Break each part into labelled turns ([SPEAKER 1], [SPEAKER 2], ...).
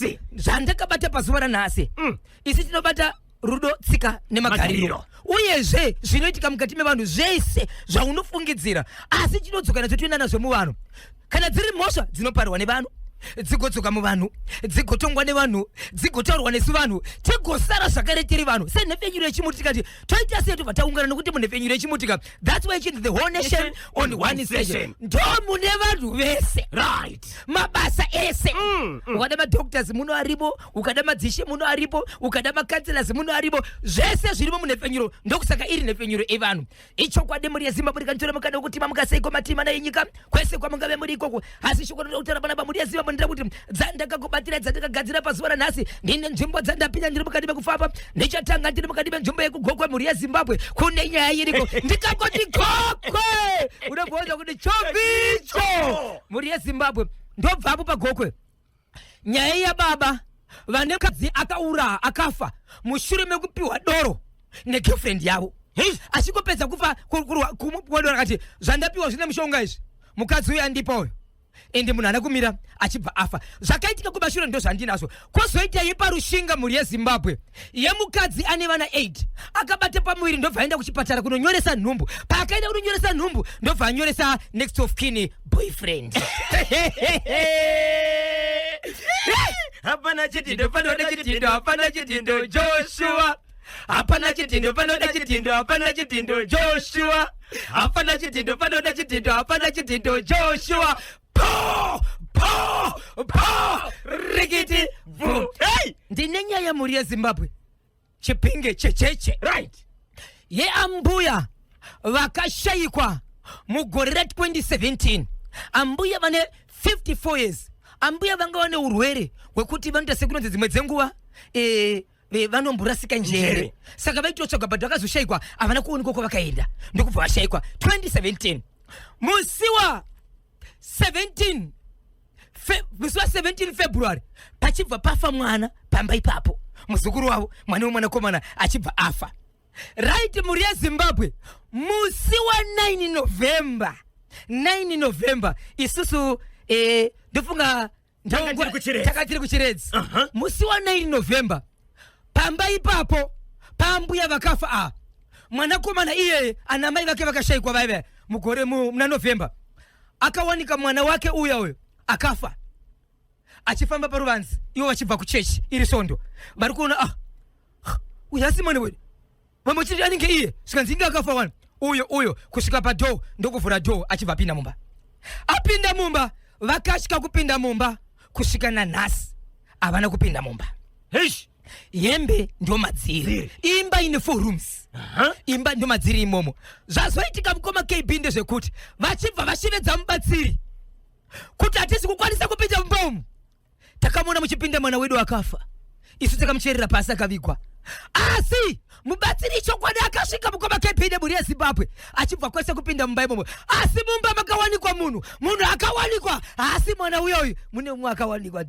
[SPEAKER 1] nhasi
[SPEAKER 2] zvandakabata pazuva ranhasi isi tinobata rudo, tsika nemagariro uyezve zvinoitika mukati mevanhu zvese zvaunofungidzira, asi chinodzoka nadzo toenda nazvo muvanhu. Kana dziri mhosva dzinoparwa nevanhu, dzigodzoka muvanhu, dzigotongwa nevanhu, dzigotaurwa nesu vanhu, tigosara zvakare tiri vanhu. Senhefenyuro yechimuti tikati toita sei tobva taungana nokuti munhefenyuro yechimutika, that's why the whole nation on one station. Ndo mune vanhu vese,
[SPEAKER 1] right,
[SPEAKER 2] mabasa ese. Ukada madoctors muno aripo, ukada madzishe muno aripo, ukada makanselors muno aripo, zvese zvirimo munhefenyuro. Ndokusaka iri nhefenyuro evanhu. Ichokwadi muri yeZimbabwe rikanditora mukada wokuti mamukaseiko matima nenyika kwese kwamungave muri ikoko, asi shoko rinotaura pana muri yeZimbabwe ndira kuti dzandakakubatira dzandakagadzira pazuva ranhasi ndine nzvimbo dzandapinda ndiri mukati mekufamba, ndichatanga ndiri mukati menzvimbo yekugokwe mhuri yeZimbabwe kune nyaya iriko. Ndikangoti gokwe unobvunza kuti chovicho mhuri yeZimbabwe. Ndobvapo pagokwe nyaya yababa vane mukadzi akaura akafa mushure mekupiwa doro negirlfriend yavo. Achingopedza kufa kumupiwa doro akati zvandapiwa zvine mushonga izvi mukadzi uyu andipa uyu, ende munhu ana kumira achibva afa. Zvakaitika kumashure ndo zvandinazvo. Kwozoita yeparushinga mhuri yeZimbabwe yemukadzi ane vana 8 akabata pamuviri ndobva aenda kuchipatara kunonyoresa nhumbu. Paakaenda kunonyoresa nhumbu ndobva anyoresa next of kin boyfriend. Hapana chitindo panoda chitindo, hapana chitindo Joshua. Hapana chitindo panoda chitindo, hapana chitindo Joshua. Hapana chitindo panoda chitindo, hapana chitindo Joshua. Po po po rigiti boom. Hey, ndine nyaya mhuri yeZimbabwe chipinge checheche, right, ye ambuya vakashayikwa mugore ra2017. ambuya vane 54 years. Ambuya vanga vane urwere hwekuti vanoita sekunonzi dzimwe dzenguva vanomborasika njere, saka vaitotsvaga bhadhu vakazoshayikwa havana kuonekwa kwavakaenda ndokubva vashayikwa 2017. musi wa 17 February pachibva pafa mwana pamba ipapo, muzukuru wavo mwana wemwanakomana achibva afa. Right, mhuri yeZimbabwe musi wa 9 November isusu ndofunga takatiri kuchiredzi. Musi wa 9 November pamba ipapo pambuya vakafa mwanakomana iye ana mai vake vakashayikwa vaive mugore muna November. Akawanika mwana wake uyo akafa achifamba paruvanzi, ivo vachibva kuchechi iri Sondo. Vari kuona uyu asi mwana wedu vamochiti anenge iye, svikanzi inge akafa wani uyo kusvika padhoo ndokuvhura dhoo achibva apinda mumba. Apinda mumba vakasvika kupinda mumba kusvika nanhasi havana kupinda mumba. Hembe ndo madziri, imba ine 4 rooms, imba ndo madziri imomo. Zvazoitika mukoma KB ndezvekuti vachibva vashivedza mubatsiri kuti hatisi kukwanisa kupinda mumba umu. Takamona muchipinda mwana wedu akafa, isu takamucherera pasi akavigwa. Asi mubatsiri chokwadi akasvika mukoma KB mhuri yeZimbabwe achibva kwese kupinda mumba imomo. Asi mumba makawanikwa munhu akawanikwa, asi mwana uyoyu mune mumwe akawanikwa.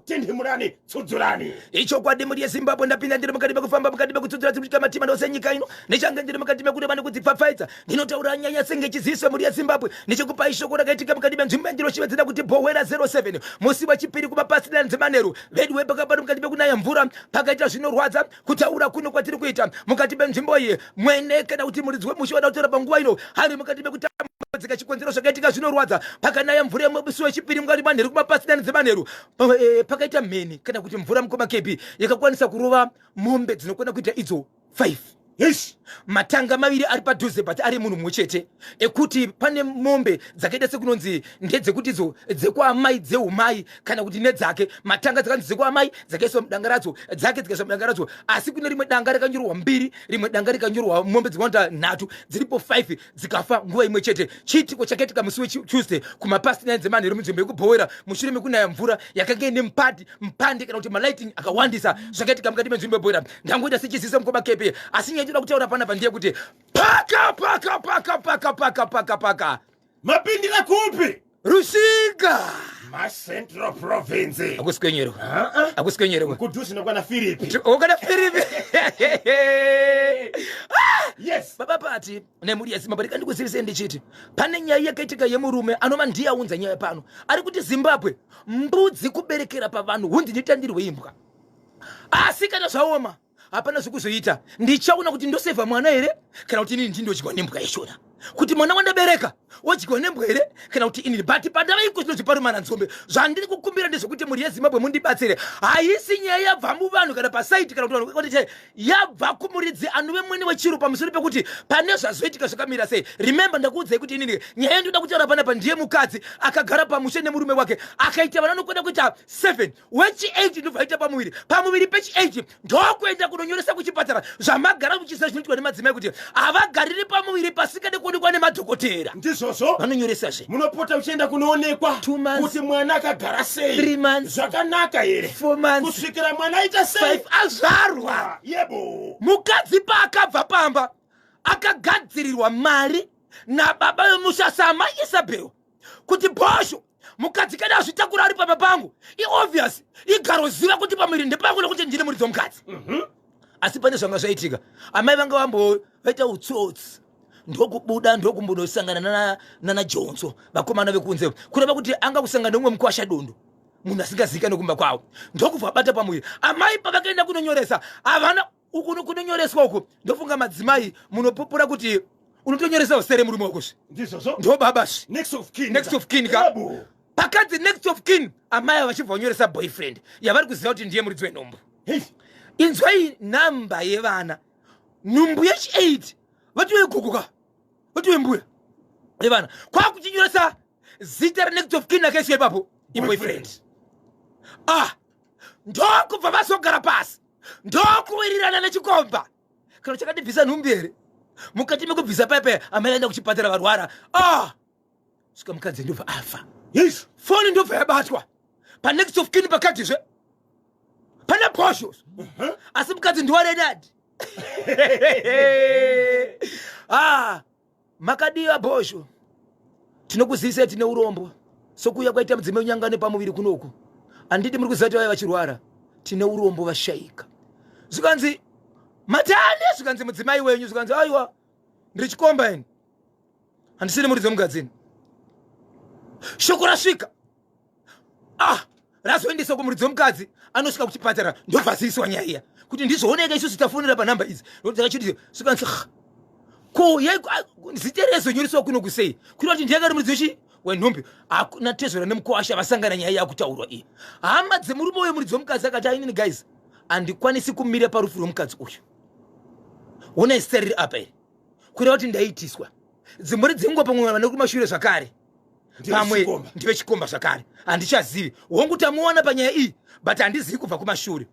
[SPEAKER 1] tindimurani tsudzurani
[SPEAKER 2] ichokwadi mhuri yeZimbabwe. Ndapinda ndiri mukati mekufamba mukati mekutsudzura kusvika matima ndose nyika ino, nechange ndiri mukati mekuti vane kudzipfapfaidza. Ndinotaura nyaya senge chiziso mhuri yeZimbabwe ndichikupa ishoko rakaitika mukati menzvimbo yandinoshivedza kuti Bhowera 07 musi wechipiri kumapasitani Manheru vedu wepakapari mukati mekunaya mvura pakaita zvinorwadza kutaura kuno kwatiri kuita mukati menzvimbo iyi. Mwene kana kuti muridzi wemusha wada kutora panguva ino hari mukati mekutambudzika chikonzero zvakaitika zvinorwadza pakanaya mvura yemusi wechipiri mukati Manheru kumapasitani Manheru. Pakaita mheni kana kuti mvura mukoma KB yakakwanisa kurova mombe dzinokwana kuita idzo 5. Matanga maviri ari padhuze but ari munhu mumwe chete, ekuti pane mombe dzakaita sekunonzi ndedzekuti idzo dzekwaamai dzeumai kana kuti nedzake. Matanga dzakanzi dzekwaamai dzakaiswa mudanga radzo, dzake dzikaiswa mudanga radzo, asi kune rimwe danga rakanyorwa 2, rimwe danga rikanyorwa mombe dzinoita 3, dziripo 5 dzikafa nguva imwe chete. Chiitiko chakaitika musi weTuesday kumapasitani Manheru munzvimbo yekubhowera mushure mekunaya mvura yakanga ine mpande kana kuti malighting akawandisa zvakaitika mukati menzvimbo yebhowera. Ndangoita sechiziso mukoma KB, asi nyaya ndoda kutaura panapa ndiye kuti paka
[SPEAKER 1] mapindira kupi
[SPEAKER 2] Rushinga
[SPEAKER 1] Central Province
[SPEAKER 2] akusikenyero
[SPEAKER 1] kudhusi nokwana Philip
[SPEAKER 2] okana Philip
[SPEAKER 1] Yes.
[SPEAKER 2] Baba pati nemuri yaZimbabwe ndikandikuzivisei ndichiti pane nyaya yakaitika yemurume anova ndiye aunza nyaya pano ari kuti Zimbabwe mbudzi kuberekera pavanhu hundi nditandirwe imbwa asi kana zvaoma hapana zvekuzoita ndichaona kuti ndosevha mwana here kana kuti inini ndinodyiwa nembwa yashona kuti mwana wandabereka wodyiwa nembwa here kana kuti inini but pandavaiko zvinozviparumana nzombe zvandiri kukumbira ndezvekuti muri yeZimbabwe mundibatsire haisi nyaya yabva muvanhu kana pasaiti kana kuti yabva kumuridzi anove mwene wechiro pamusoro pekuti pane zvazoitika zvakamira sei. Remember ndakuudzai kuti inini nyaya yandoda kutaura panapa ndiye mukadzi akagara pamushe nemurume wake akaita vana nokwenda kuita 7 wechi8 ndobva aita pamuviri pechi8 ndokuenda kunonyoresa kuchipatara zvamagara muchisa zvinoitwa nemadzimai kuti havagariri pamuviri pasingade kuonekwa nemadhokotera
[SPEAKER 1] ndizvozvo
[SPEAKER 2] vanonyoresazve
[SPEAKER 1] munopota uchienda kunoonekwa
[SPEAKER 2] 2 months
[SPEAKER 1] kuti mwana akagara sei
[SPEAKER 2] 3 months
[SPEAKER 1] zvakanaka here
[SPEAKER 2] 4 months
[SPEAKER 1] kusvikira mwana aita sei
[SPEAKER 2] 5 azvarwa
[SPEAKER 1] yebo
[SPEAKER 2] mukadzi paakabva pamba akagadzirirwa mari nababa vemusha samai Isabel kuti bhosho mukadzi kana azvitakura ari pamba pangu iobvious igaroziva kuti pamwiri ndepangu nekuti ndine muridzi womukadzi asi pane zvanga zvaitika amai vanga vambovaita utsotsi ndokubuda ndokumbundosangana nana Jonzo vakomana vekunze kureva kuti anga kusangana nomwe mukwasha dondo munhu asingazika nokumba kwawo ndokubva bata pamuviri amai pavakaenda kunonyoresa havana kunonyoreswa uko ndofunga madzimai munopupura kuti unotonyoresa usere murume wakozve
[SPEAKER 1] ndizvozvo
[SPEAKER 2] ndo babazve
[SPEAKER 1] next of kin
[SPEAKER 2] ka pakadzi next of kin amai vachibva vanyoresa boyfriend yavari kuziva kuti ndiye muridzi wenhumbu. Inzwai namba yevana nhumbu yechi8 vatiwe guguka vatiwe mbuya yevana kwakuchinyoresa zita next of kin akaiswa ipapo iboyfriend ndokubva vasogara pasi ndokuwirirana nechikomba kana chakatibvisa nhumbu here mukati mekubvisa paipai amai aenda kuchipatara varwara svika mukadzi ndobva afa foni ndobva yabatwa panext of kin pakadhizve pana poshos asi mukadzi ndiwaredadi makadiwa bhosho tinokuzivisai tine urombo sokuuya kwaita mudzimai unyangane pamuviri kunoku handiti muri kuziva kuti vaiva vachirwara tine urombo vashaika zvikanzi matani zvikanzi mudzimai wenyu zvikanzi aiwa ndiri chikomba ini handisiri muridzi womukadzini shoko rasvika razoendesa kumuridzi womukadzi anosvika kuchipatara ndobva ziviswa nyaya iya kuti ndizooneka isusu tafonera panhamba idzi nokuti takachiti zvikanzi ko zita rezonyoreswa kuno kusei kuita kuti ndiyakari muridzi wenhumbi hakuna tezvera nemukwasha vasangana nyaya yakutaurwa iyi hama dzemurume wemuridzi womukadzi akati ainini guys handikwanisi kumira parufu rwomukadzi uyu ona zita riri apa iri kureva kuti ndaitiswa dzimuri dzenguva pamwe vane kumashure zvakare pamwe ndive chikomba zvakare handichazivi hongu tamuwana panyaya iyi but handizivi kubva kumashure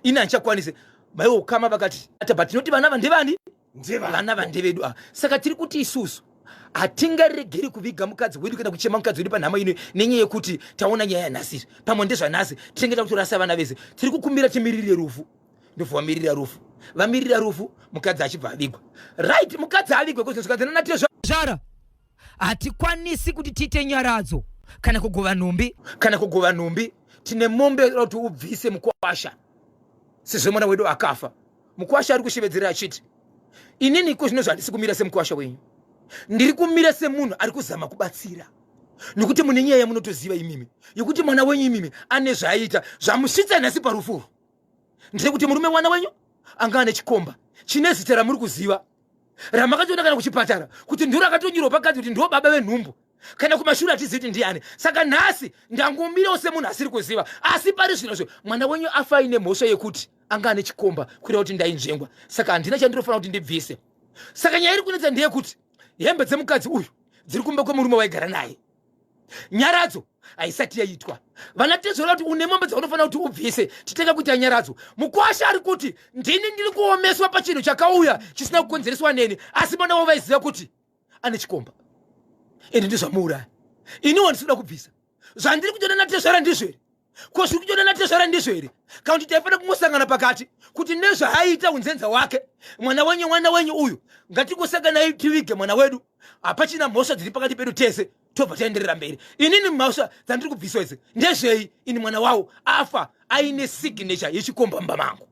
[SPEAKER 2] ini handichakwanisi maiwo ukama vakati but tinoti vana vandevani vana vandevedu saka tiri kuti isusu hatingaregeri kuviga mukadzi wedu kana kuchema mukadzi wedu panhama ino nenyaya yekuti taona nyaya yanhasi pamwe ndezvanhasi tinenge takutorasa vana vese tiri kukumbira timirire rufu ndobva vamirira rufu vamirira rufu mukadzi achibva avigwa right mukadzi avigwe kuzvara hatikwanisi kuti tiite nyaradzo kana kugova nhumbi tine mombe kuti ubvise mukwasha sezvo mwana wedu akafa mukwasha ari kushevedzera achiti inini iko zvino zvandisi kumira semukwasha wenyu ndiri kumira semunhu ari kuzama kubatsira nokuti mune nyaya yamunotoziva imimi yokuti mwana wenyu imimi ane zvaaita zvamusvitsa nhasi parufuru ndiri kuti murume mwana wenyu anga ane chikomba chine zita ramuri kuziva ramakatoona kana kuchipatara kuti ndiro akatonyorwa pakati kuti ndo baba venhumbu kana kumashure hatizivi kuti ndiani saka nhasi ndangomirawo semunhu asiri kuziva asi pari zvinozvo mwana wenyu afa ine mhosva yekuti anga ane chikomba kureva kuti ndainzvengwa saka handina chandirofanira kuti ndibvise saka nyaya iri kunetsa ndeyekuti hembe dzemukadzi uyu dziri kumba kwemurume waigara naye nyaradzo haisati yaitwa vana tezvora kuti une mombe dzaunofanira kuti ubvise titenge kuita nyaradzo mukwasha ari kuti ndini ndiri kuomeswa pachinhu chakauya chisina kukonzereswa neni asi mwana wavaiziva kuti ane chikomba ende ndizvamuuraya iniwo ndisida kubvisa zvandiri kutoda natezvara ndizvo here ko zviri kutoda natezvara ndizvo here kana kuti taifanira kungosangana pakati kuti nezvaaita unzenza wake mwana wenyu uyu ngatingosangana tivige mwana wedu hapachina mhosva dziri pakati pedu tese tobva taenderera mberi inini mhosva dzandiri kubviswa idzi ndezvei ini mwana wawo afa aine signature yechikomba mumba mangu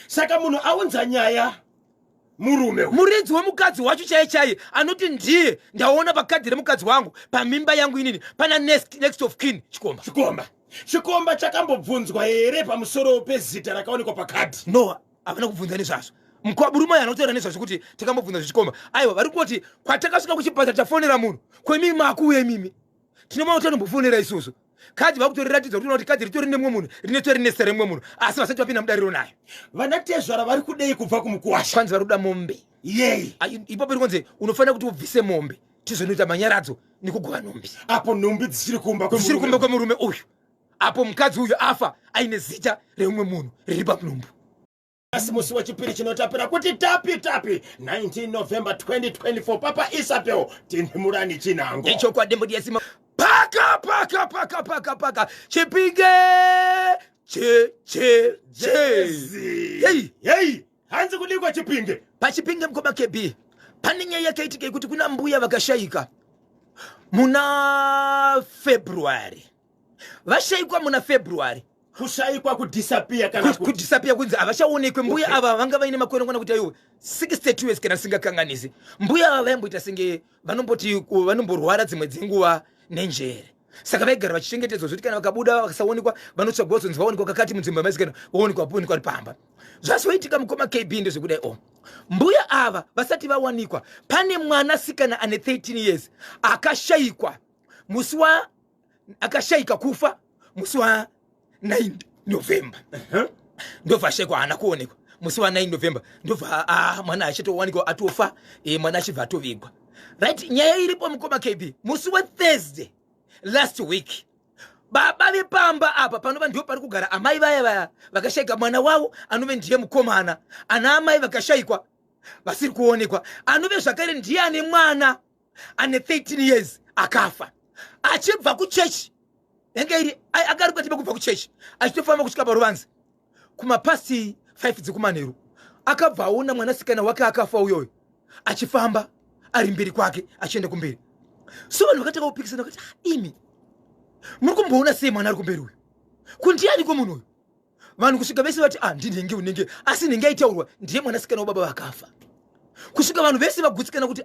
[SPEAKER 1] saka munhu aunza nyaya murume
[SPEAKER 2] muridzi wemukadzi wacho chaiye anoti ndiye ndaona pakadhi remukadzi wangu pamimba yangu inini pana next of kin
[SPEAKER 1] chikomba chakambobvunzwa here pamusoro pezita rakaonekwa pakadhi?
[SPEAKER 2] No, havana kubvunza nezvazvo. Mukwaburuma anotaura nezvazvo kuti takambobvunza zvichikomba. Aiwa, vari kuti kwatakasvika kuchipatara tafonera munhu kwemimi makuuye mimi tinomwana kuti anombofonera isusu kadhi vakutoriratidza kuti unoti kadhi ritori nemwe munhu rinetori nesita remwe munhu asi vasati vapinda mudariro nayo.
[SPEAKER 1] Vana tezvara vari kudei kubva kumukuwasha?
[SPEAKER 2] Kwanzi vari kuda mombe.
[SPEAKER 1] Yei
[SPEAKER 2] ipapo iri kunzi unofanira kuti ubvise mombe tizonoita manyaradzo nekugova nhumbi.
[SPEAKER 1] Apo nhumbi dzichiri kumba
[SPEAKER 2] kwemurume uyu. Apo mukadzi uyu afa aine zita remwe munhu riri pamunhumbu.
[SPEAKER 1] Asi musi wechipiri chinotapira kuti tapi 19 November 2024 papa Isabel tinhimurani chinango.
[SPEAKER 2] Ichokwadi ndiyasima paka chipinge
[SPEAKER 1] Hey hanzi kudikwa chipinge.
[SPEAKER 2] Pachipinge mkoma kebi pane nyaya yakaitika kuti kuna mbuya vakashayika muna February. Vashayikwa muna February.
[SPEAKER 1] Kushayikwa kudisappear kana
[SPEAKER 2] kudisappear kunzi avashaonekwe mbuya ava vanga vaine makore kana kuti ayo 62 years kana singakanganisi. Mbuya ava vaimboita senge vanomborwara dzimwe dzenguva nenjere. Saka vaigara vachichengetedzwa zvokuti kana vakabuda vakasaonekwa vanotsvagwa kuzonzi vaonekwa kakati mudzimba yamasikana vaonekwa poonekwa pamba. Zvasizoitika mukoma KB ndezvekudai mbuya ava vasati vawanikwa pane mwana sikana ane 13 years akashayikwa akashayika kufa musi wa 9 November. Ndobva ashayikwa haana kuonekwa musi wa 9 November ndobva mwana achitowanikwa atofa mwana achibva atovigwa. Right, nyaya iripo mukoma KB musi wa Thursday last week baba vepamba apa panova ndio pari kugara amai vaya vakashayika mwana wavo anove ndiye mukomana ana amai vakashayikwa vasiri kuonekwa anove zvakare ndiye ane mwana ane 13 years akafa achibva kuchechi yange iri akari kwatiba kubva kuchechi achitofamba kusvika paruvanzi kumapasi 5 dzekumanheru akabva aona mwanasikana wake akafa uyoyo achifamba ari mberi kwake achienda kumberi. So vanhu vakataka kupikisana vakati imi muri kumboona sei mwana ari kumberi uyu kundianiko munhu uyu? Vanhu kusvika vese vati ndinenge unenge asi nenge aitaurwa ndiye mwanasikana wababa vakafa. Kusvika vanhu vese vagutsikana kuti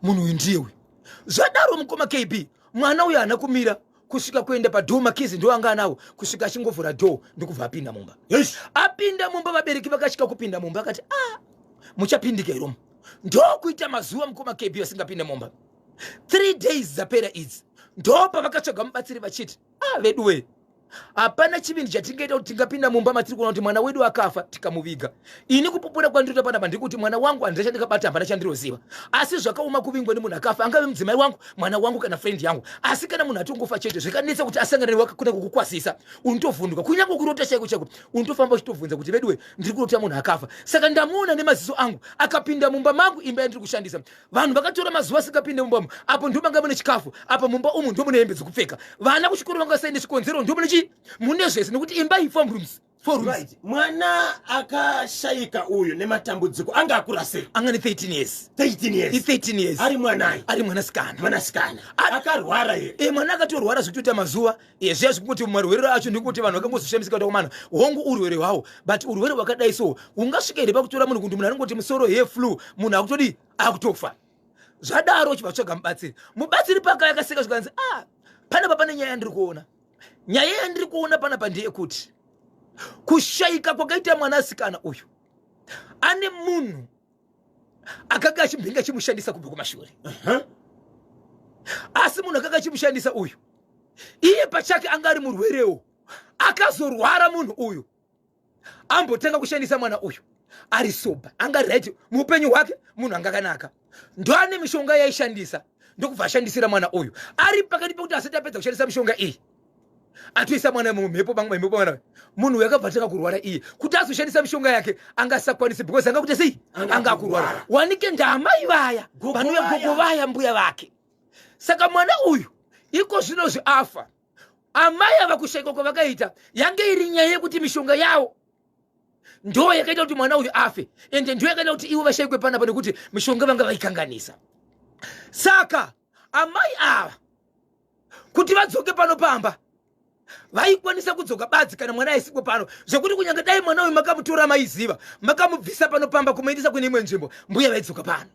[SPEAKER 2] munhu uyu ndiye uyu. Zvadaro mukoma KB mwana uyu haana kumira kusvika kuenda padhoo makizi ndo anga anawo kusvika achingovhura dhoo ndokubva apinda mumba. Apinda mumba vabereki vakasvika kupinda mumba akati muchapindika iromo ndokuita mazuva mukoma KB vasingapinda mumba. 3 days dzapera idzi ndopa vakatsvaga mubatsiri vachiti veduwe hapana chivindi chatingaita kuti tingapinda mumba matiri kuona kuti mwana wedu akafa tikamuviga. Ini kupupura kwandinoita panapa ndiri kuti mwana wangu handichandikabata hapana chandiroziva asi zvakauma kuvingwa nemunhu akafa angave mudzimai wangu mwana wangu kana friend yangu asi kana munhu atongofa chete zvikanetsa kuti asangane kuda kukukwasisa unotovhunduka kunyange kurota chaiko unotofamba uchitovhunza kuti veduwe ndiri kurota munhu akafa saka ndamuona nemaziso angu akapinda mumba mangu imba yandiri kushandisa. Vanhu vakatora mazuva asingapinde mumbamo apo ndo manga mune chikafu apa mumba umu ndo mune hembe dzekupfeka vana kuchikoro vangasainde chikonzero ndo mune mune zvese nekuti imba iyi form rooms.
[SPEAKER 1] Right. Mwana akashayika uyu nematambudziko anga akura sei?
[SPEAKER 2] Anga ne 13 years.
[SPEAKER 1] 13 years. Ari mwanai? Ari mwanasikana. Akarwara here.
[SPEAKER 2] Mwana akatorwara zvikuita mazuva zviya zvikuti marwere acho ndikuti vanhu vakangozvishamisika kuti mwana hongu urwere hwawo but urwere hwakadai so ungasvika here pakutora munhu kuti munhu anongoti musoro flu munhu akutodi akutofa. Zvadaro chivatsvaga mubatsiri paka yakaseka zvikanzi panapa pane nyaya yandiri kuona. Nyaya yandiri kuona panapa ndeyekuti kushayika kwakaita mwanasikana uyu ane munhu akanga achimbinga chimushandisa kubva kumashure. Asi munhu akanga achimushandisa uyu iye pachake anga ari murwerewo akazorwara munhu uyu ambotanga kushandisa mwana uyu ari soba anga ari right muupenyu hwake munhu anga kanaka ndo ane mishonga yaishandisa ndokubva ashandisira mwana uyu ari pakati pekuti asati apedza kushandisa mishonga iyi atoisa mwana mumhepo mwana munhu yakabva taka kurwara iye kuti azoshandisa mishonga yake angasakwanisi because anga kuti sei anga kurwara wanike ndamai vaya vanouya gogo vaya mbuya vake. Saka mwana uyu iko zvino zviafa amai ava kushayika kwavakaita yange iri nyaya yekuti mishonga yawo ndo yakaita kuti mwana uyu afe ende ndo yakaita kuti ivo vashayikwe panapa nekuti mishonga vanga vaikanganisa. Saka amai ava kuti vadzoke panopamba vaikwanisa kudzoka badzi kana mwana aisipo pano zvekuti kunyanga dai mwana uyu makamutora maiziva makamubvisa panopamba kumuendesa kune imwe nzvimbo mbuya vaidzoka pano.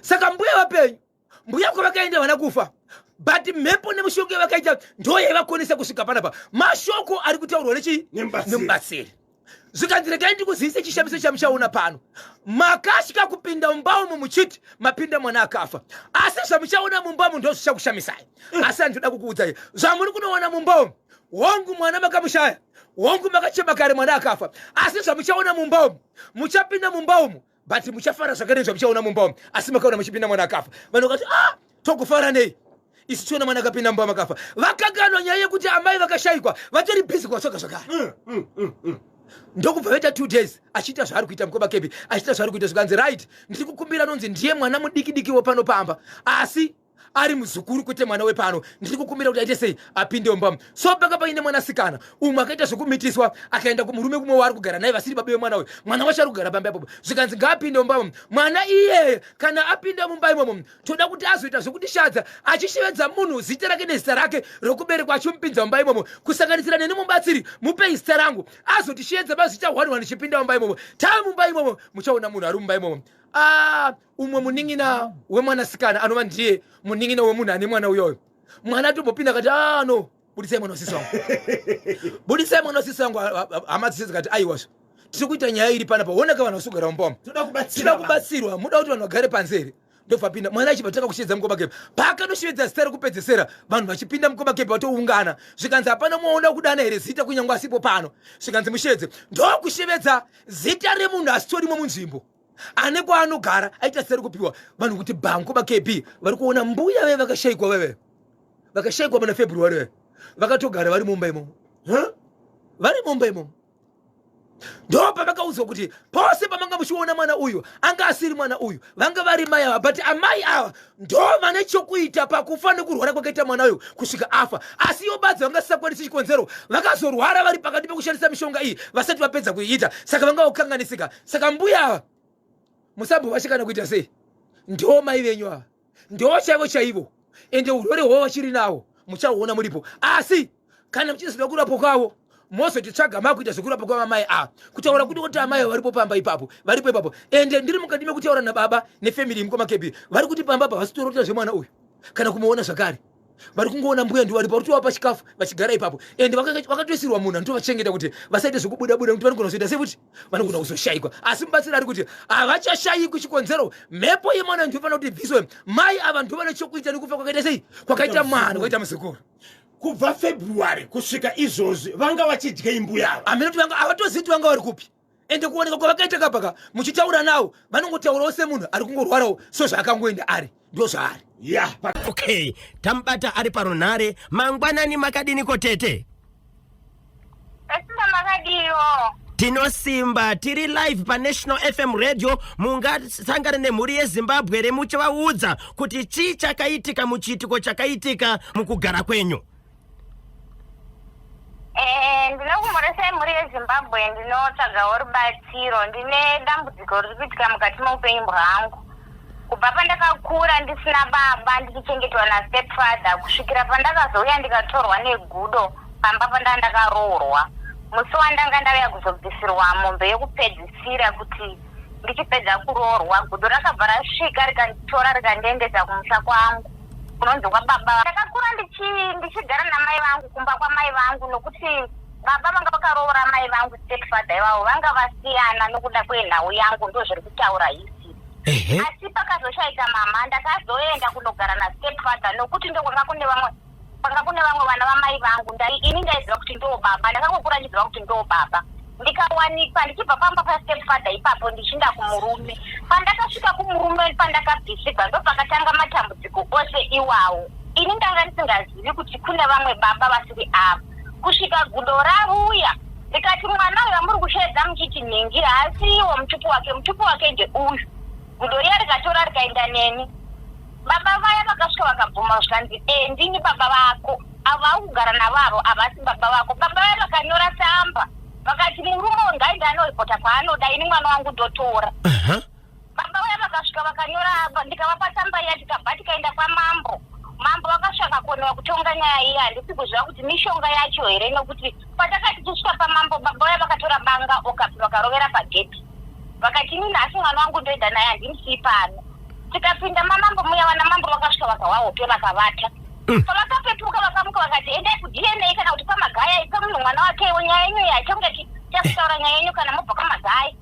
[SPEAKER 2] Saka mbuya vapenyu mbuya kwavakaenda vana kufa but mhepo nemushoko yavakaita ndo yaivakonesa kusvika panapa. Mashoko ari kutaurwa nemubatsiri. Zvikanzi regai ndikuzivise chishamiso chamuchaona pano. Makasvika kupinda mumbaumo muchiti mapinda mwana akafa. Asi zvamuchaona mumbaumo ndo zvichakushamisai. Asi andinoda kukuudzai zvamuri kunoona mumbaumo wangu mwana makamushaya wangu makachema kare mwana akafa. Asi zvamuchaona mumbaumo muchapinda mumbaumo but muchafara zvakare zvamuchaona mumbaumo asi makaona muchipinda mwana akafa. Vanhu vakati tokufara nei isi tiona mwana akapinda mumbaumo akafa. Vakaganwa nyaya yekuti amai vakashayikwa vatori bhizi kwatsvaga zvakare. Ndokubva vaita 2 days achiita zvaari kuita mukoma kepi achiita zvaari kuita zvikanzi right ndiri kukumbira nonzi ndiye mwana mudiki wepanopamba asi ari muzukuru kwete mwana wepano ndiri kukumbira kuti aite sei apinde mumbaumo. So paka paine mwanasikana umwe akaita zvokumitiswa akaenda kumurume kumwe waari kugara naye vasiri baba vemwana uyu mwana wacho ari kugara pamba ipopo zvikanzi ngaapinde mumbaumo. Mwana iyeye kana apinda mumba imomo toda kuti azoita zvokutishadza achishevedza munhu zita rake nezita rake rokuberekwa achimupinza mumba imomo kusanganisira neni mubatsiri mupe zita rangu azotishedza mazita 1 chipinda mumba imomo taa mumba imomo muchaona munhu ari mumba imomo. Umwe muning'ina wemwanasikana anova ndiye muning'ina wemunhu ane mwana uyoyo. Mwana atombopinda akati no budisai mwana wasisi wangu budisai mwana wasisi wangu. Hama dzise dzikati aiwazvo tiri kuita nyaya iri panapa oneka vanhu vasogara mumbaumo tinoda kubatsirwa muda kuti vanhu vagare panzeri. Ndobva pinda mwana achibva taka kushedza mukoma kepi paakanoshevedza zita rekupedzesera vanhu vachipinda mukoma kepi vatoungana zvikanzi hapana mwaona kudana here zita kunyange asipo pano zvikanzi mushedze ndokushevedza zita remunhu asitorimo munzvimbo ane kwaanogara aita seri kupiwa vanhu kuti mukoma kepi vari kuona mbuya veve vakashayikwa veve vakashayikwa muna February veve vakatogara vari mumba imomo vari mumba imomo. Ndo pavakaudzwa kuti pose pamanga muchiona mwana uyu anga asiri mwana uyu vanga vari mai ava but amai ava ndo vane chokuita pakufa nekurwara kwakaita mwana uyu kusvika afa. Asi ivo badzi vangasisakwanisi chikonzero vakazorwara vari pakati pekushandisa mishonga iyi vasati vapedza kuiita saka vanga kukanganisika. Saka mbuya ava musambovashikana kuita sei ndo mai venyu ava ndo chaivo chaivo ende urwere hwavo vachiri nawo muchahuona muripo. Asi kana muchizoda kurapwa kwavo mozotitsvaga makuita zvekurapwa kwamamai kutaura kuti amai varipo pamba ipapo varipo ipapo ende ndiri mukati mekutaura nababa nefamily mukoma kepi vari kuti pamba apa vasitorota zvemwana uyu kana kumuona zvakare vari kungoona mbuya ndiwo varipo varutovapa chikafu vachigara ipapo ende vakatoisirwa munhu anotovachengeta kuti vasaite zvokubuda-buda kuti vanogona kuzoita sefuti vanogona kuzoshayikwa. Asi mubatsiri ari kuti havachashayikwi chikonzero mhepo yemwana ndiofanira kuti bviswe mai ava ndovane chokuita nekufa kwakaita sei kwakaita mwana kwakaita muzukuru.
[SPEAKER 1] Kubva February kusvika izvozvi vanga vachidya imbuya ava
[SPEAKER 2] amene kuti vanga avatoziti vanga vari kupi ende kuoneka kwavakaita kapaka muchitaura nawo vanongotaurawo semunhu ari kungorwarawo so zvaakangoenda ari ndo zvaari.
[SPEAKER 3] Okay, tambata ari parunhare mangwanani makadiniko tete?
[SPEAKER 4] Asimba makadiyo.
[SPEAKER 3] Tinosimba tiri live pa National FM radio mungasangana nemhuri yeZimbabwe remuchivaudza kuti chii chakaitika muchiitiko chakaitika mukugara kwenyu.
[SPEAKER 4] Ndinokumuresa mhuri yeZimbabwe ndinotsvagawo rubatsiro. Ndine dambudziko riri kuitika mukati meupenyu hwangu. Kubva pandakakura ndisina baba ndichichengetwa nastepfather kusvikira pandakazouya ndikatorwa negudo pamba pandandakaroorwa. Musi wandanga ndauya kuzobvisirwa mombe yekupedzisira kuti ndichipedza kuroorwa gudo rakabva rasvika rikanditora rikandiendesa kumusha kwangu kunonzi kwababa. Ndakakura ndichigara namai vangu kumba kwamai vangu nokuti baba vanga vakaroora mai vangu stepfather ivavo vanga vasiyana nokuda kwenhau yangu ndo zviri kutaura isi. Asi pakazoshaika mama ndakazoenda kunogara nastepfather nokuti ndokwanga kune vamwe vana vamai vangu ini ndaiziva kuti ndo baba ndakangokura ndiziva kuti ndo baba. Ndikawanikwa ndichibva pamba pastepfather ipapo ndichienda kumurume. Pandakasvika kumurume pandakabvisigwa ndo pakatanga matambudziko ose iwawo. Ini ndanga ndisingazivi kuti kune vamwe baba vasiri apa. Kusvika gudo rauya rikati mwana uyu amuri kushedza muchiti nhingi haasiwo muchupu wake ndeuyu. Gudo riya rikatora rikaenda neni. Baba vaya vakasvika vakabvuma zvikanzi ndini baba vako ava kugara navavo havasi baba vako. Baba vaya vakanyora tsamba vakati murume ngaende anoripota kwaanoda ini mwana wangu ndotora. Baba vaya vakasvika vakanyora ndikavapa tsamba iya tikabva tikaenda kwamambo. mambo vakasvaka kuonewa kutonga nyaya iyi handisi kuziva kuti mishonga yacho here nokuti patakati tichisvika pamambo baba vaya vakatora banga vakarovera pageti vakati inini asi mwana wangu ndoenda naye handimsii pano. Tikapinda mamambo muya vana mambo vakasvika vakawahope vakavata pavakapetuka vakamuka vakati endai kudna kana kuti pamagaya ipa munhu mwana wakewo nyaya yenyu yachonge chakutaura nyaya yenyu kana mubva kwamagaya.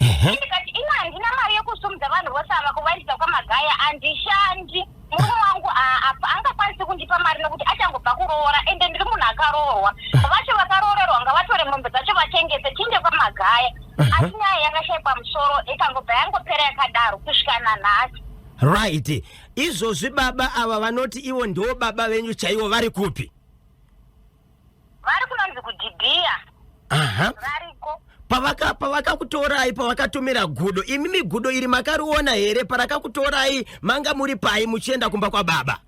[SPEAKER 4] Ndikati ina handina mari yekusumudza vanhu vose ava kuvaendesa kwamagaya handishandi murume wangu angakwanisi kundipa mari nokuti achangobva kuroora ende ndiri munhu akaroorwa vacho vakaroorerwa ngavatore mombe dzacho vachengete tinde kwamagaya asi nyaya yakashaipa musoro ikangobva yangopera yakadaro kusvika nanhasi.
[SPEAKER 3] Right. Izvozvi baba ava vanoti ivo ndo baba venyu chaivo vari kupi?
[SPEAKER 4] Vari kunonzi kudhibhiya. Variko.
[SPEAKER 3] Pavakakutorai pavakatumira gudo, imimi gudo iri makariona here parakakutorai manga muri pai muchienda kumba kwa baba?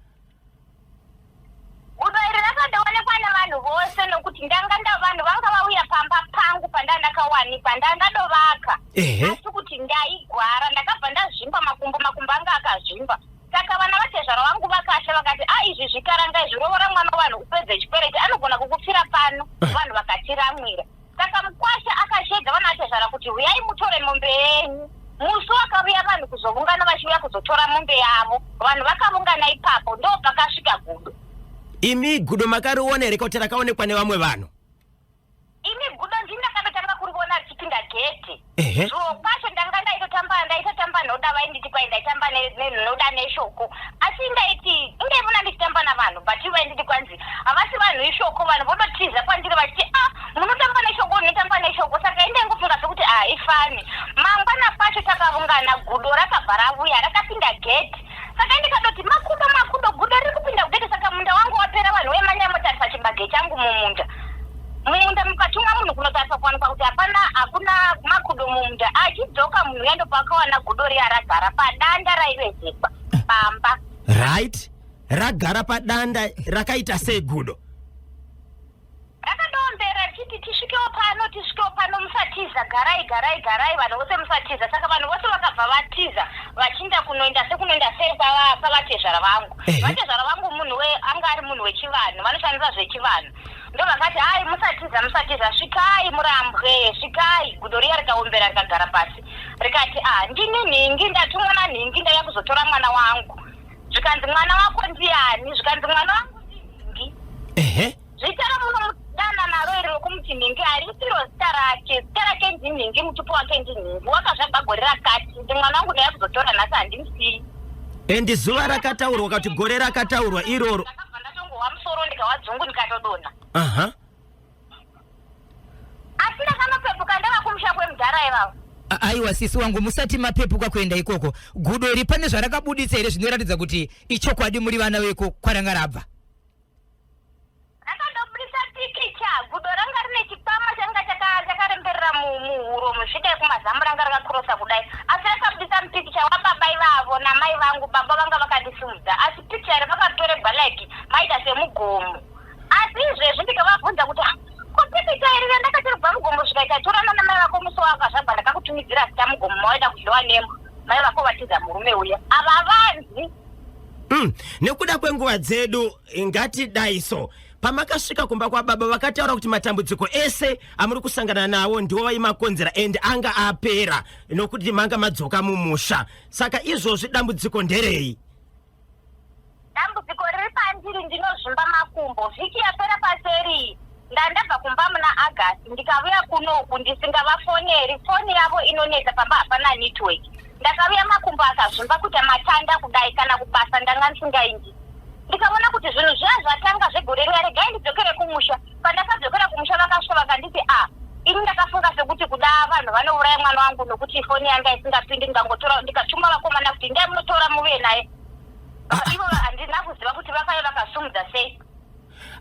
[SPEAKER 4] Gudo iri rakaonekwa nevanhu vose nokuti ndanga vanhu vanga vauya pamba pangu pandandakawanikwa ndangadovaka. Asi kuti ndaigwara ndakabva ndazvimba makumbo anga akazvimba. Saka vana vatezvara vangu vakasha vakati izvi zvikarangai zvirovora mwana wanhu upedze chikwereti anogona kukupfira pano. Vanhu vakatiramwira. Saka mukwasha akashedza vana vatezvara kuti uyai mutore mombe yenyu. Musi wakavuya vanhu kuzoungana vachiuya kuzotora mombe yavo. Vanhu vakaungana ipapo ndo pakasvika gudo.
[SPEAKER 3] Imi gudo makariona here kuti rakaonekwa nevamwe vanhu?
[SPEAKER 4] Imi gudo ndinakatotanga kuriona richipinda gete. Zviro kwacho ndanga ndaitotamba noda vainditi kwai ndaitamba noda neshoko. Asi ndaiti ingaivona ndichitamba navanhu but vainditi kwanzi havasi vanhu ishoko vanhu vodotiza kwandiri vachiti munotamba neshoko unotamba neshoko saka indengofunga sokuti ifani. Mangwana pacho takaungana gudo rakabva ravuya rakapinda gete. Saka ndikatoti makudo gudo riri kupinda kugete saka munda wangu wapera vanhu vemanyamotarisa chibage changu mumunda. Munda mukatunga munhu kunotarisa kuwanikwa kuti hakuna makudo mumunda. Achidzoka munhu yando pakawana gudo riya ragara padanda raivezekwa pamba.
[SPEAKER 3] Right. Ragara padanda rakaita sei gudo?
[SPEAKER 4] Rakadombera richiti tisvikewo pano musatiza garai vanhu vose musatiza. Saka vanhu vose vakabva vatiza vachienda kunoenda sei pavatezvara vangu. Vatezvara vangu anga ari munhu wechivanhu vanoshandisa zvechivanhu. Ndo vakati musatiza svikai murambwe svikai. Gudo riya rikaombera rikagara pasi rikati ndini nhingi ndatumwa nanhingi ndauya kuzotora mwana wangu. Zvikanzi mwana wako ndiani? Zvikanzi mwana wangu ndinhingi. Zvitara muno mudana naro iri rokumuti nhingi harisiro zita rake ndinhingi mutupo wake ndinhingi wakazvabva gore rakati ndi mwana wangu ndauya kuzotora nhasi handimsii.
[SPEAKER 3] Endi zuva rakataurwa kuti gore rakataurwa iroro
[SPEAKER 4] ndakabva ndatongowa musoro ndikawadzungu ndikatodonha. Asi ndakanopepuka ndavakumusha kwemudhara ivavo.
[SPEAKER 2] Aiwa sisi wangu musati mapepuka kuenda ikoko. Gudo iri pane zvarakabuditsa here zvinoratidza kuti ichokwadi muri vana veko kwaranga rabva?
[SPEAKER 4] Rakandobudisa pikicha. Gudo ranga rine chikwama changa chakaremberera muhuro musvika kumazamu ranga rakakurosa kudai. Asi rakabudisa mupikicha wababa ivavo namai vangu. Baba vanga vakandisimudza. Asi pikicha iri vakatoreba like maita semugomo. Asi izvezvi ndikavabvunza kuti pikicha iri ndakatiribva mugomo svikaita torana namai vako musi wakazvabva ndakakutumidzira zita mugomo mawaida kudyiwa nemo. Mai vako vatiza murume uya havavanzi.
[SPEAKER 3] Nekuda kwenguva dzedu ngatidaiso pamakasvika kumba kwababa vakataura kuti matambudziko ese amuri kusangana nawo ndiwo vaimakonzera ende anga apera nokuti manga madzoka mumusha. Saka izvozvi dambudziko nderei?
[SPEAKER 4] Dambudziko riri pandiri ndinozvimba makumbo. Vhiki yapera paseri ndandabva kumba muna Agasti ndikavuya kunoku ndisingavafoneri. Foni yavo inonetsa pamba hapana network. Ndakavuya makumbo akazvimba kuita matanda kudai kana kubasa ndanga ndisingaindi. Ndikaona kuti zvinhu zviya zvatanga zvegore riya regai ndidzokere kumusha. Pandakadzokera kumusha vakasvika vakanditi ini ndakafunga sekuti kuda vanhu vanouraya mwana wangu nokuti foni yanga isingapindi ndikatuma vakomana kuti ndai munotora muve naye. Ivo handina kuziva kuti vakauya vakasumudza sei.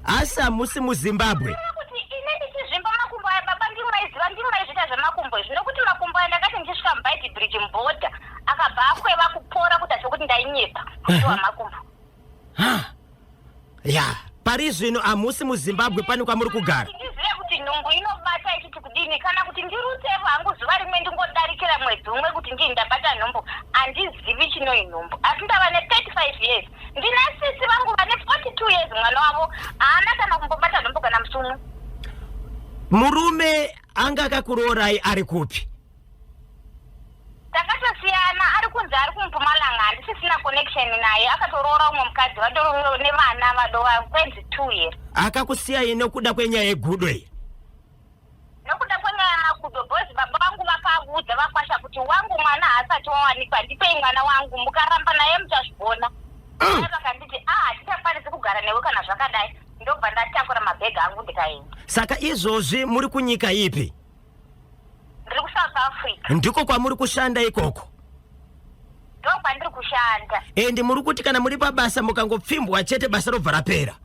[SPEAKER 3] Asa musi muZimbabwe.
[SPEAKER 4] Kuti ine ndichizvimba makumbo aya baba ndimwaizvita zvemakumbo izvi nokuti makumbo aya ndakati ndisvika muBhaiti bridge mubhodha akabva akweva kupora kuita sokuti ndainyepa kusiwa makumbo.
[SPEAKER 3] Ya, pari zvino amusi muZimbabwe pane kwamuri kugara.
[SPEAKER 4] Ndizive kuti nhungu inobata ichiti kudii ndodini kana kuti ndirutse vangu zuva rimwe ndingodarikira mwedzi umwe kuti ndii ndabata nhumbu handizivi chinoi nhumbu asi ndava ne35 years ndina sisi vangu vane 42 years mwana wavo haana kana kumbobata nhumbu kana musumwe.
[SPEAKER 3] Murume anga akakuroorai ari kupi?
[SPEAKER 4] Takatosiyana ari kunzi ari kuMpumalanga handisisina connection naye akatoroora umwe mukadzi vatori nevana vadova kwenzi 2 years.
[SPEAKER 3] Akakusiyai nokuda kwenyaya yegudo iyi?
[SPEAKER 4] Nokuda kwenyaya yemagudo bhozi baba vangu vakaudza vakwasha kuti wangu mwana haasati wawanikwa ndipei mwana wangu mukaramba naye muchazvibona. Vakanditi tichakwanisi kugara newe kana zvakadai ndobva ndatakura mabhega angu ndikaenda.
[SPEAKER 3] Saka izvozvi muri kunyika ipi?
[SPEAKER 4] Ndiri kuSouth Africa.
[SPEAKER 3] Ndiko kwamuri kushanda ikoko?
[SPEAKER 4] Ndokwandiri kushanda.
[SPEAKER 3] Endi muri kuti kana muri pabasa mukangopfimbwa chete basa robva rapera?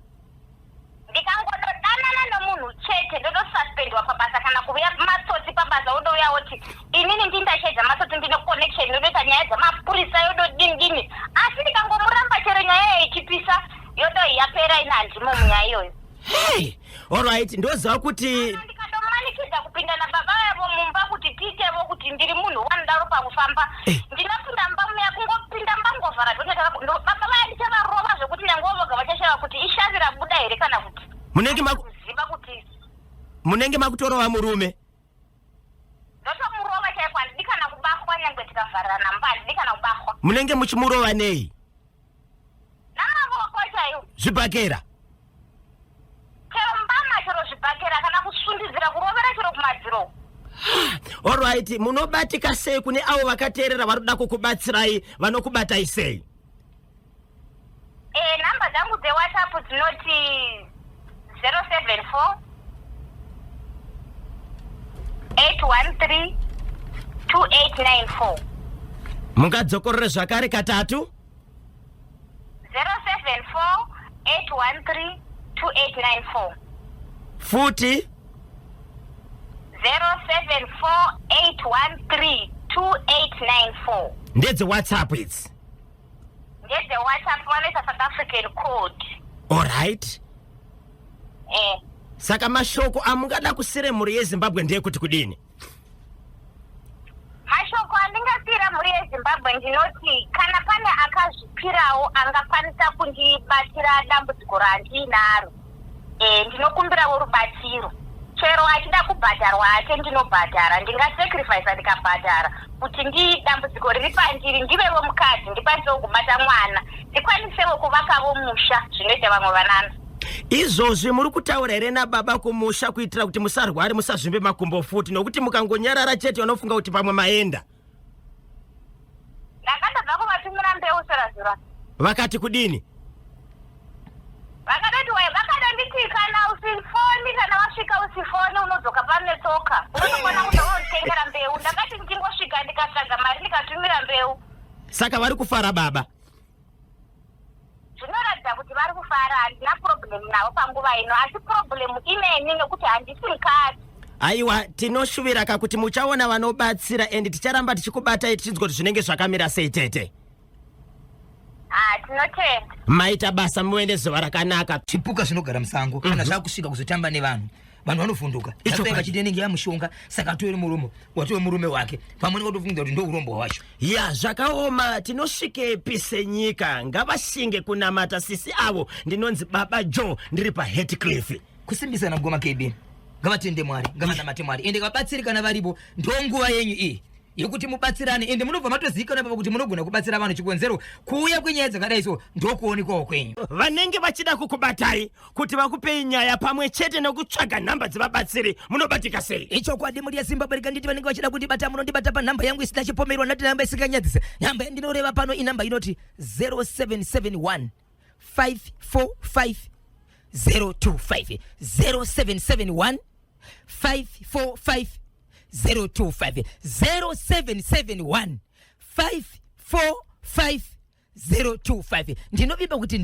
[SPEAKER 4] Ndikangodanana nomunhu chete ndotosuspendwa pabasa kana kuuya matsotsi pabasa wodouya woti inini ndindashedza matsotsi ndine connection yodoita nyaya dzamapurisa yododini asi ndikangomuramba chero nyaya ichipisa yodoi yapera ina handimo munyaya iyoyo.
[SPEAKER 3] Hey, alright, ndoziva kuti
[SPEAKER 4] ndikatomanikidza kupinda nababa yavo mumba kuti tiitevo kuti ndiri munhu wanodaro pakufamba ndinopinda mba muya kungopinda mbangovhara baba vaya ndichavarova zvokuti nyange voga vachashava kuti ishavi rabuda here kana kuti kuziva kuti
[SPEAKER 3] munenge makutorova murume.
[SPEAKER 4] Ndotomurova chaiko handidi kana kubahwa nyangwe tikavharana mba handidi kana kubahwa.
[SPEAKER 3] Munenge muchimurova nei?
[SPEAKER 4] Namavoko chaiwo.
[SPEAKER 3] Zvibhakera?
[SPEAKER 4] Chero mbama chero zvibhakera kana kusundidzira kurovera chero kumadziro.
[SPEAKER 3] Alright, munobatika sei kune avo vakateerera varoda kukubatsirai vanokubatai sei?
[SPEAKER 4] Namba dzangu dzeWhatsApp dzinoti 074 813 2894.
[SPEAKER 3] Mungadzokorere zvakare katatu?
[SPEAKER 4] 074 813 2894.
[SPEAKER 3] Futi
[SPEAKER 4] 074 813 2894.
[SPEAKER 3] ndedze WhatsApp idzi?
[SPEAKER 4] Ndedze WhatsApp vanoisa South African code.
[SPEAKER 3] Alright. Saka mashoko amungada kusire mhuri yeZimbabwe ndeyekuti kudini?
[SPEAKER 4] Mashoko andingasira mhuri yeZimbabwe ndinoti kana pane akazvipirawo angakwanisa kundibatsira dambudziko randinaro ndinokumbirawo rubatsiro. Chero achida kubhadharwa ake ndinobhadhara ndingasacrifice ndikabhadhara kuti dambudziko riri pandiri ndivewo mukadzi ndikwanisewo kubata mwana ndikwanisewo kuvakawo musha zvinoita vamwe vanana.
[SPEAKER 3] Izvozvi muri kutaura here nababa kumusha kuitira kuti musarware musazvimbe makumbo futi nokuti mukangonyarara chete vanofunga kuti pamwe maenda?
[SPEAKER 4] Ndakandobva kuvatumira mbeu serazura.
[SPEAKER 3] Vakati kudini?
[SPEAKER 4] Vakadoti vakadonditi kana usifoni kana wasvika usifoni unodzoka panetsoka unotokona kuti wonditengera mbeu. Ndakati ndingosvika ndikatsvaga mari ndikatumira mbeu.
[SPEAKER 3] Saka vari kufara baba?
[SPEAKER 4] Zvinoratidza kuti vari kufara handina problem navo panguva ino asi problem ineni nekuti handisi mukadzi.
[SPEAKER 3] Aiwa, tinoshuvira kuti muchaona vanobatsira endi ticharamba tichikubatai tichinzwa kuti zvinenge zvakamira sei tete.
[SPEAKER 4] Tinotenda.
[SPEAKER 3] Maita basa muende zuva rakanaka.
[SPEAKER 2] Chipuka zvinogara musango kana zvakusvika kuzotamba nevanhu vanovhunduka asi vachitenenge yamushonga saka atori murume watove murume wake pamwe nekutofunga kuti ndo urombo hwacho.
[SPEAKER 3] Ya zvakaoma, tinosvikepi senyika? Ngavashinge kunamata sisi avo. Ndinonzi Baba Joe ndiri paHeathcliff.
[SPEAKER 2] Kusimbisana mugoma KB ngavatende Mwari ngavanamate Mwari ende vabatsirikana varipo ndonguva yenyu iyi yekuti mubatsirane ende munobva matozikana papa kuti munogona kubatsira vanhu chikonzero kuuya kwenyaya dzakadai so ndokuonekwawo kwenyu.
[SPEAKER 3] Vanenge vachida kukubatai kuti vakupei nyaya pamwe chete nekutsvaga nhamba dzevabatsiri munobatika sei?
[SPEAKER 2] Ichokwadi muri yeZimbabwe rikanditi vanenge vachida kundibata munondibata panhamba yangu isina chipomerwa ndati nhamba isinganyadzise. Nhamba yandinoreva pano inhamba inoti 0771 545 025 0771 545 025 0771 545 025. Ndinovimba kuti